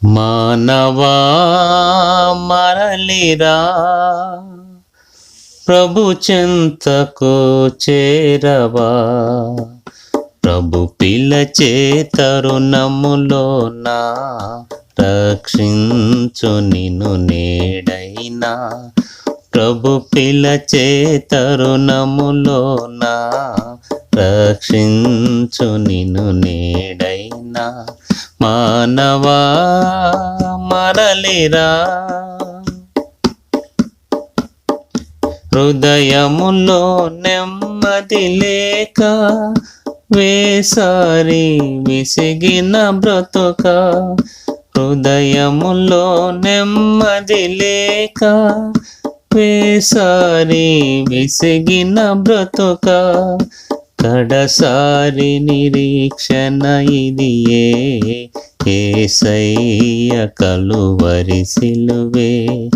మానవా మరలిరా, ప్రభు చెంతకు చేరవా. ప్రభు పిలచే తరుణములోన రక్షించు నిన్ను నేడైనా. ప్రభు పిలచే తరుణములోన రక్షించు నిన్ను నేడైనా. మానవా మరలిరా, హృదయములో నెమ్మది లేక వేసారి విసిగిన బ్రతుక. హృదయములో నెమ్మది లేక వేసారి విసిగిన బ్రతుక. కడసారి నిరీక్షణ ఇదియే, యేసయ్య కలువరి సిలువే.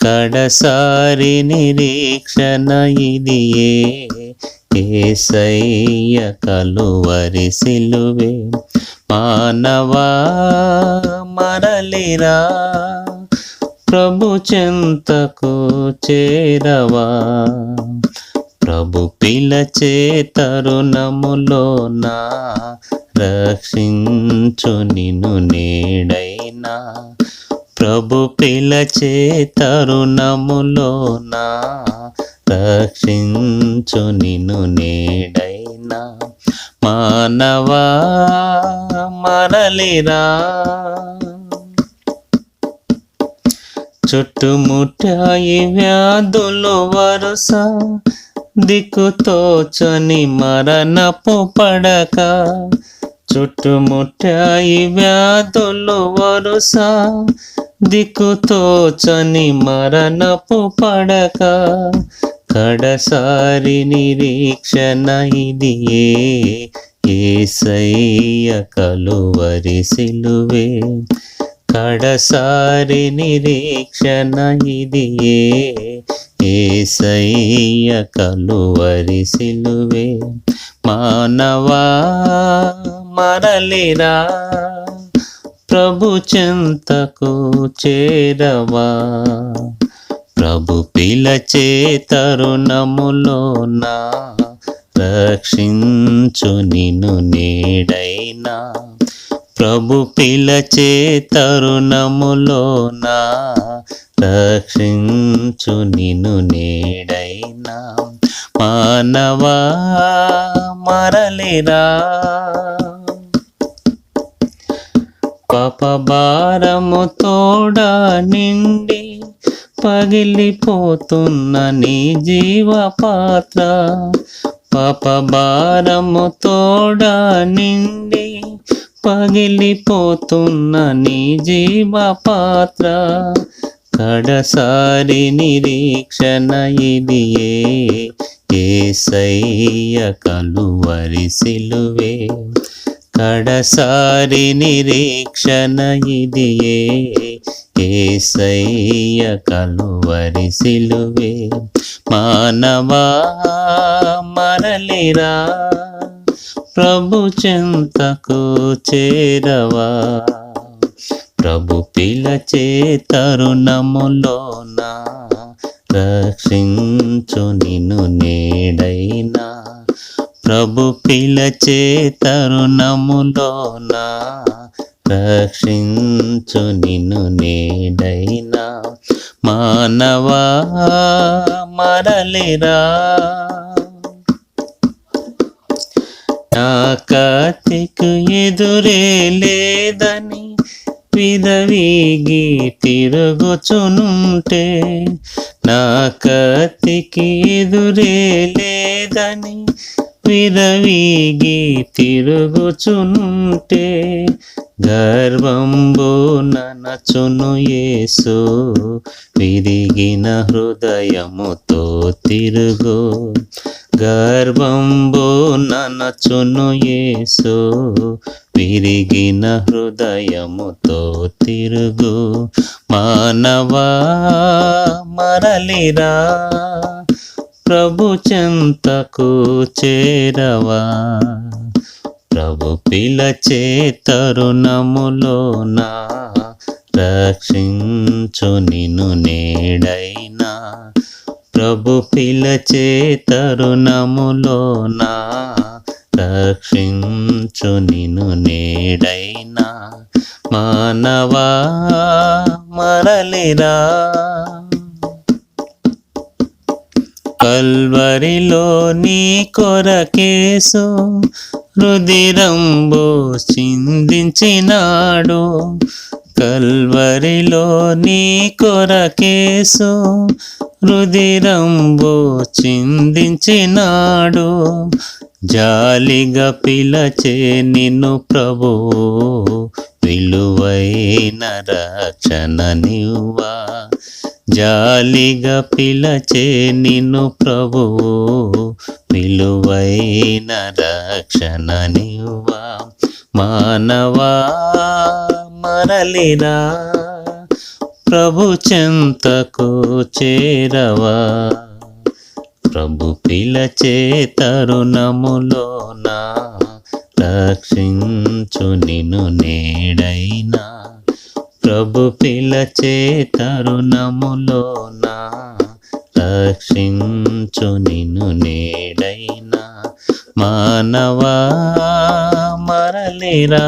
కడసారి నిరీక్షణ ఇదియే, యేసయ్య కలువరి సిలువే. మానవా మరలిరా, ప్రభు చెంతకు చేరవా. ప్రభు పిలచే తరుణములోన రక్షించు నిన్ను నేడైనా. ప్రభు పిలచే తరుణములోన రక్షించు నిన్ను నేడైనా. మానవా మరలిరా, చుట్టుముట్టాయి వ్యాధులు వరుస, దిక్కుతోచని మరణపు పడక. చుట్టుముట్టాయి వ్యాధులు వరుస, దిక్కుతోచని మరణపు పడక. కడసారి నిరీక్షణ ఇదియే, యేసయ్య కలువరి సిలువే. కడసారి నిరీక్షణ ఇదియే, యేసయ్య కలువరి సిలువే. మానవా మరలిరా, ప్రభు చెంతకు చేరవా. ప్రభు పిలచే తరుణములోన రక్షించు నిన్ను నేడైనా. ప్రభు పిలచే తరుణములోన రక్షించు నిన్ను నేడైనా. మానవా మరలిరా, పాపభారము తోడా నిండి పగిలిపోతున్న నీ జీవ పాత్ర. పాపభారము తోడా నిండి పగిలిపోతున్న నీ జీవ పాత్ర. కడసారి నిరీక్షణ ఇదియే, యేసయ్య కలువరి సిలువే. కడసారి నిరీక్షణ ఇదియే, యేసయ్య కలువరి సిలువే. మానవా మరలిరా, ప్రభు చెంతకు చేరవా. ప్రభు పిలచే తరుణములోన రక్షించు నిన్ను నేడైనా. ప్రభు పిలచే తరుణములోన రక్షించు నిన్ను నేడైనా. మానవా మరలిరా, నా కత్తికి ఎదురే లేదని విదవీగి తిరుగుచునుంటే. నా కత్తికి ఎదురే లేదని విదవీగి తిరుగుచునుంటే. గర్వంబు ననచును యేసు, విరిగిన హృదయముతో తిరుగు. గర్వంబు ననచును యేసు, విరిగిన హృదయముతో తిరుగు. మానవా మరలిరా, ప్రభు చెంతకు చేరవా. ప్రభు పిలచే తరుణములోన రక్షించు నిన్ను నేడైనా. ప్రభు పిలచే తరుణములోన రక్షించు నిన్ను నేడైనా. మానవా మరలిరా, కల్వరిలో నీ కొరకేసు రుధిరంబు చిందించినాడు. కల్వరిలో నీ కొరకేసు రుధిరంబు చిందించినాడు. జాలిగా పిలచే నిన్ను ప్రభువు, విలువైన రక్షణ నివ్వా. జాలిగా పిలచే నిన్ను ప్రభువు, విలువైన రక్షణ నివ్వా. మానవా మరలిరా, ప్రభు చెంతకు చేరవా. ప్రభు పిలచే తరుణములోన రక్షించు నిన్ను నేడైనా. ప్రభు పిలచే తరుణములోన రక్షించు నిన్ను నేడైనా. మానవా మరలిరా.